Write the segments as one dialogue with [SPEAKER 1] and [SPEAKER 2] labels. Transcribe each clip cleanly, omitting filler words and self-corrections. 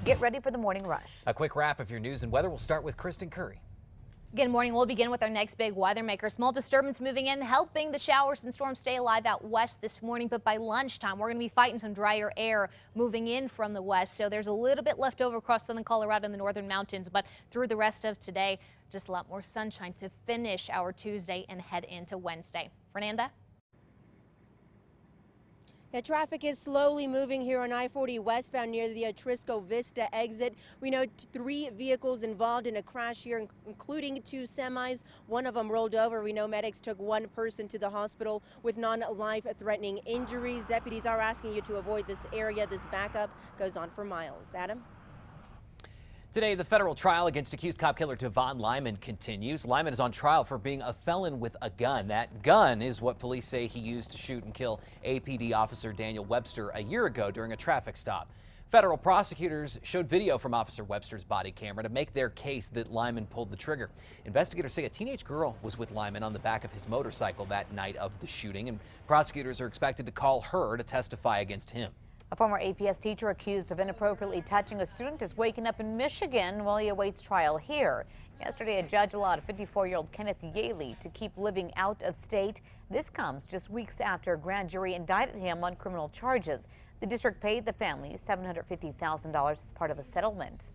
[SPEAKER 1] Get ready for the morning rush.
[SPEAKER 2] A quick wrap of your news and weather. We'll start with Kristen Curry.
[SPEAKER 3] Good morning. We'll begin with our next big weather maker. Small disturbance moving in, helping the showers and storms stay alive out west this morning. But by lunchtime, we're going to be fighting some drier air moving in from the west. So there's a little bit left over across southern Colorado and the northern mountains. But through the rest of today, just a lot more sunshine to finish our Tuesday and head into Wednesday. Fernanda?
[SPEAKER 4] Yeah, traffic is slowly moving here on I-40 westbound near the Atrisco Vista exit. We know 3 vehicles involved in a crash here, including 2 semis. One of them rolled over. We know medics took 1 person to the hospital with non-life-threatening injuries. Deputies are asking you to avoid this area. This backup goes on for miles. Adam?
[SPEAKER 2] Today, the federal trial against accused cop killer Devon Lyman continues. Lyman is on trial for being a felon with a gun. That gun is what police say he used to shoot and kill APD officer Daniel Webster a year ago during a traffic stop. Federal prosecutors showed video from Officer Webster's body camera to make their case that Lyman pulled the trigger. Investigators say a teenage girl was with Lyman on the back of his motorcycle that night of the shooting, and prosecutors are expected to call her to testify against him.
[SPEAKER 1] A former APS teacher accused of inappropriately touching a student is waking up in Michigan while he awaits trial here. Yesterday, a judge allowed 54-year-old Kenneth Yaley to keep living out of state. This comes just weeks after a grand jury indicted him on criminal charges. The district paid the family $750,000 as part of a settlement.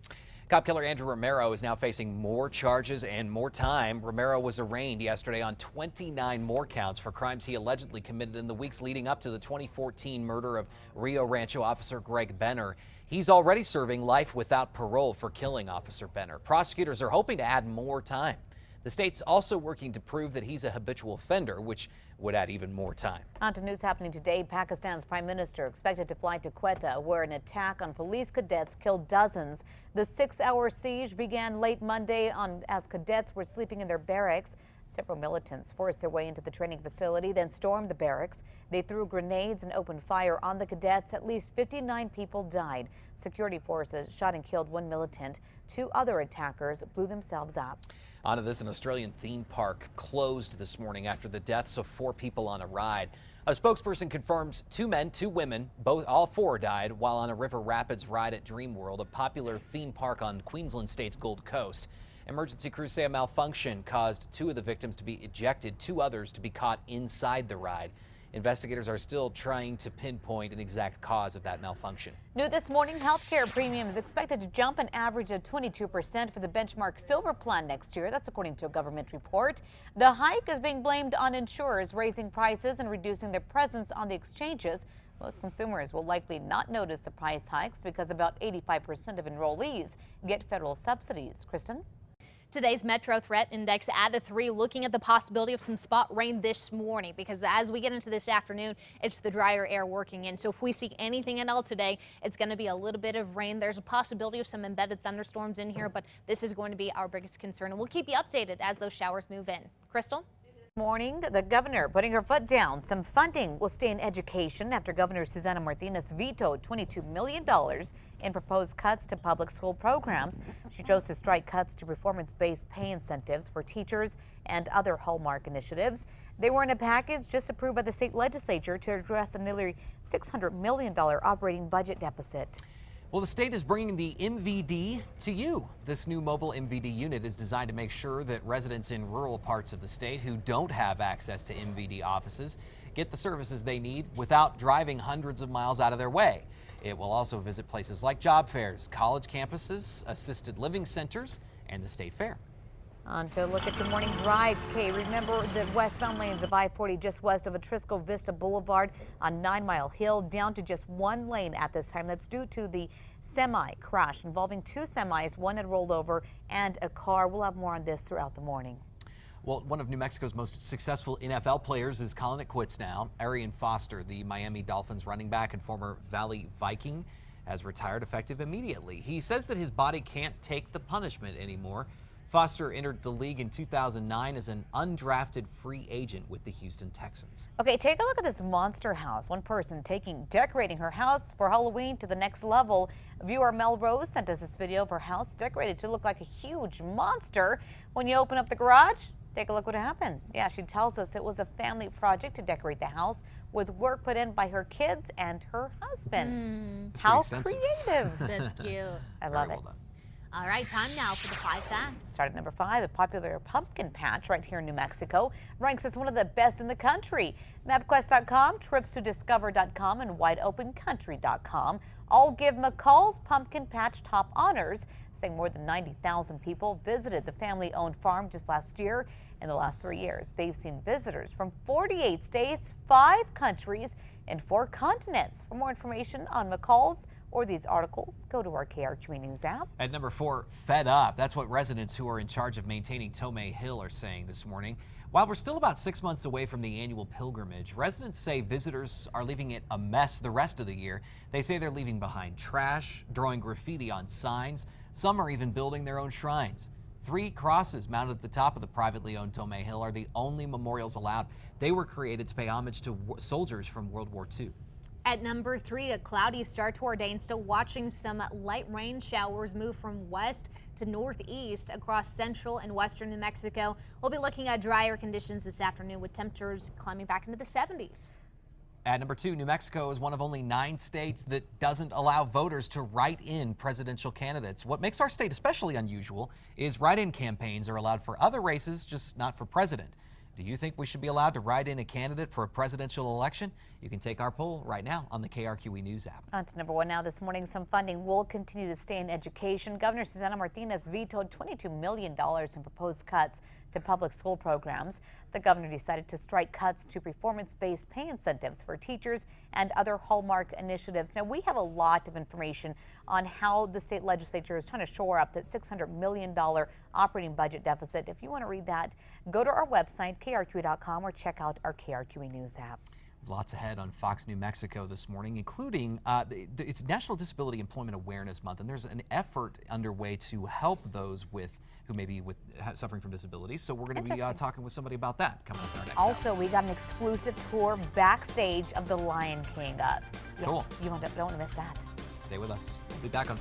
[SPEAKER 2] Cop killer Andrew Romero is now facing more charges and more time. Romero was arraigned yesterday on 29 more counts for crimes he allegedly committed in the weeks leading up to the 2014 murder of Rio Rancho officer Greg Benner. He's already serving life without parole for killing Officer Benner. Prosecutors are hoping to add more time. The state's also working to prove that he's a habitual offender, which would add even more time.
[SPEAKER 1] On to news happening today. Pakistan's prime minister expected to fly to Quetta, where an attack on police cadets killed dozens. The 6-hour siege began late Monday as cadets were sleeping in their barracks. Several militants forced their way into the training facility, then stormed the barracks. They threw grenades and opened fire on the cadets. At least 59 people died. Security forces shot and killed 1 militant. 2 other attackers blew themselves up.
[SPEAKER 2] On to this, an Australian theme park closed this morning after the deaths of 4 people on a ride. A spokesperson confirms 2 men, 2 women, all 4 died while on a River Rapids ride at Dreamworld, a popular theme park on Queensland State's Gold Coast. Emergency crews say a malfunction caused 2 of the victims to be ejected, 2 others to be caught inside the ride. Investigators are still trying to pinpoint an exact cause of that malfunction.
[SPEAKER 1] New this morning, healthcare premium is expected to jump an average of 22% for the benchmark silver plan next year. That's according to a government report. The hike is being blamed on insurers raising prices and reducing their presence on the exchanges. Most consumers will likely not notice the price hikes because about 85% of enrollees get federal subsidies. Kristen?
[SPEAKER 3] Today's Metro Threat Index at a 3, looking at the possibility of some spot rain this morning, because as we get into this afternoon, it's the drier air working in. So if we see anything at all today, it's going to be a little bit of rain. There's a possibility of some embedded thunderstorms in here, but this is going to be our biggest concern, and we'll keep you updated as those showers move in. Crystal?
[SPEAKER 1] Morning, the governor putting her foot down. Some funding will stay in education after Governor Susana Martinez vetoed $22 million in proposed cuts to public school programs. She chose to strike cuts to performance-based pay incentives for teachers and other hallmark initiatives. They were in a package just approved by the state legislature to address a nearly $600 million operating budget deficit.
[SPEAKER 2] Well, the state is bringing the MVD to you. This new mobile MVD unit is designed to make sure that residents in rural parts of the state who don't have access to MVD offices get the services they need without driving hundreds of miles out of their way. It will also visit places like job fairs, college campuses, assisted living centers, and the state fair.
[SPEAKER 1] On to look at your morning drive. Okay, remember the westbound lanes of I-40 just west of Atrisco Vista Boulevard on 9 Mile Hill down to just 1 lane at this time. That's due to the semi crash involving 2 semis. 1 had rolled over and a car. We'll have more on this throughout the morning.
[SPEAKER 2] Well, one of New Mexico's most successful NFL players is calling it quits now. Arian Foster, the Miami Dolphins running back and former Valley Viking, has retired effective immediately. He says that his body can't take the punishment anymore. Foster entered the league in 2009 as an undrafted free agent with the Houston Texans.
[SPEAKER 1] Okay, take a look at this monster house. One person decorating her house for Halloween to the next level. Viewer Melrose sent us this video of her house decorated to look like a huge monster. When you open up the garage, take a look what happened. Yeah, she tells us it was a family project to decorate the house with work put in by her kids and her husband.
[SPEAKER 2] It's
[SPEAKER 1] How
[SPEAKER 2] pretty extensive.
[SPEAKER 1] creative.
[SPEAKER 3] That's cute.
[SPEAKER 1] I love
[SPEAKER 2] Very
[SPEAKER 1] it.
[SPEAKER 2] well done.
[SPEAKER 3] All right, time now for the 5 facts.
[SPEAKER 1] Start at number 5, a popular pumpkin patch right here in New Mexico ranks as one of the best in the country. MapQuest.com, TripsToDiscover.com, and WideOpenCountry.com all give McCall's Pumpkin Patch top honors, saying more than 90,000 people visited the family-owned farm just last year. In the last 3 years, they've seen visitors from 48 states, 5 countries, and 4 continents. For more information on McCall's or these articles, go to our KRQE News app.
[SPEAKER 2] At number 4, fed up. That's what residents who are in charge of maintaining Tomei Hill are saying this morning. While we're still about 6 months away from the annual pilgrimage, residents say visitors are leaving it a mess the rest of the year. They say they're leaving behind trash, drawing graffiti on signs. Some are even building their own shrines. 3 crosses mounted at the top of the privately owned Tomei Hill are the only memorials allowed. They were created to pay homage to soldiers from World War II.
[SPEAKER 3] At number 3, a cloudy start to our day and still watching some light rain showers move from west to northeast across central and western New Mexico. We'll be looking at drier conditions this afternoon with temperatures climbing back into the 70s.
[SPEAKER 2] At number 2, New Mexico is one of only 9 states that doesn't allow voters to write in presidential candidates. What makes our state especially unusual is write-in campaigns are allowed for other races, just not for president. Do you think we should be allowed to write in a candidate for a presidential election? You can take our poll right now on the KRQE News app.
[SPEAKER 1] On to number 1 now this morning. Some funding will continue to stay in education. Governor Susana Martinez vetoed $22 million in proposed cuts to public school programs. The governor decided to strike cuts to performance-based pay incentives for teachers and other hallmark initiatives. Now, we have a lot of information on how the state legislature is trying to shore up that $600 million operating budget deficit. If you want to read that, go to our website, KRQE.com, or check out our KRQE News app.
[SPEAKER 2] Lots ahead on Fox New Mexico this morning, including it's National Disability Employment Awareness Month, and there's an effort underway to help those who may be suffering from disabilities. So we're going to be talking with somebody about that coming up in our next
[SPEAKER 1] Also,
[SPEAKER 2] hour.
[SPEAKER 1] we got an exclusive tour backstage of The Lion King.
[SPEAKER 2] Cool.
[SPEAKER 1] You don't want to miss that.
[SPEAKER 2] Stay with us. We'll be back on